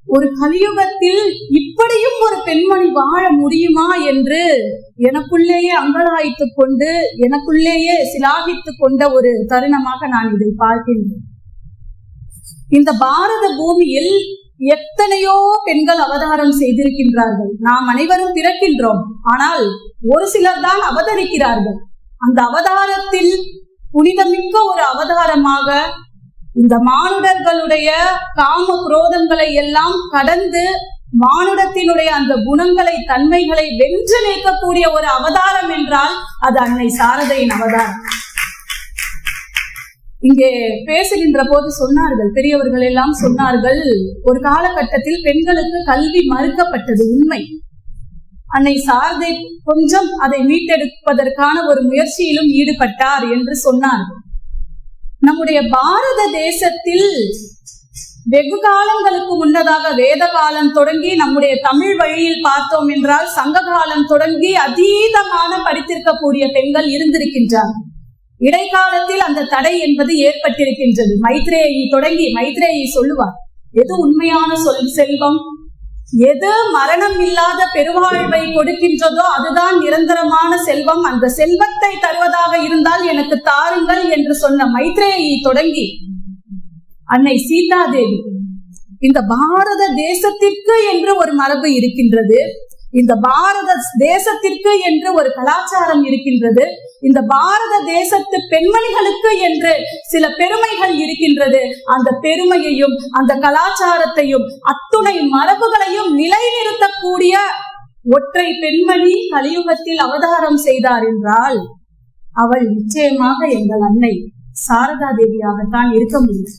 ஒரு கலியுகத்தில் இப்படியும் ஒரு பெண்மணி வாழ முடியுமா என்று எனக்குள்ளேயே அங்கலாய்த்துக் கொண்டு எனக்குள்ளேயே சிலாகித்துக் கொண்ட ஒரு தருணமாக நான் இதை பார்க்கின்றேன். இந்த பாரத பூமியில் எத்தனையோ பெண்கள் அவதாரம் செய்திருக்கின்றார்கள். நாம் அனைவரும் பிறக்கின்றோம், ஆனால் ஒரு சிலர் தான் அவதரிக்கிறார்கள். அந்த அவதாரத்தில் புனிதமிக்க ஒரு அவதாரமாக இந்த மானுடர்களுடைய காம குரோதங்களை எல்லாம் கடந்து மானுடத்தினுடைய அந்த குணங்களை தன்மைகளை வென்று நிற்கக்கூடிய ஒரு அவதாரம் என்றால் அது அன்னை சாரதையின் அவதாரம். இங்கே பேசுகின்ற போது சொன்னார்கள், பெரியவர்கள் எல்லாம் சொன்னார்கள், ஒரு காலகட்டத்தில் பெண்களுக்கு கல்வி மறுக்கப்பட்டது உண்மை. அன்னை சாரதை கொஞ்சம் அதை மீட்டெடுப்பதற்கான ஒரு முயற்சியிலும் ஈடுபட்டார் என்று சொன்னார்கள். நம்முடைய பாரத தேசத்தில் வெகு காலங்களுக்கு முன்னதாக வேத காலம் தொடங்கி நம்முடைய தமிழ் வழியில் பார்த்தோம் என்றால் சங்க காலம் தொடங்கி அதீதமான படித்திருக்கக்கூடிய பெண்கள் இருந்திருக்கின்றார்கள். இடைக்காலத்தில் அந்த தடை என்பது ஏற்பட்டிருக்கின்றது. மைத்ரேயி தொடங்கி மைத்ரேயி சொல்லுவார், எது உண்மையான செல்வம், எது மரணம் இல்லாத பெருவாழ்வை கொடுக்கின்றதோ அதுதான் நிரந்தரமான செல்வம், அந்த செல்வத்தை தருவதாக இருந்தால் எனக்கு தாருங்கள் என்று சொன்ன மைத்ரேயி தொடங்கி அன்னை சீதாதேவி, இந்த பாரத தேசத்திற்கு என்று ஒரு மரபு இருக்கின்றது, இந்த பாரத தேசத்திற்கு என்று ஒரு கலாச்சாரம் இருக்கின்றது, இந்த பாரத தேசத்து பெண்மணிகளுக்கு என்று சில பெருமைகள் இருக்கின்றது. அந்த பெருமையையும் அந்த கலாச்சாரத்தையும் அத்துணை மரபுகளையும் நிலைநிறுத்தக்கூடிய ஒற்றை பெண்மணி கலியுகத்தில் அவதாரம் செய்தார் என்றால் அவள் நிச்சயமாக எங்கள் அன்னை சாரதா தேவியாகத்தான் இருக்க முடியும்.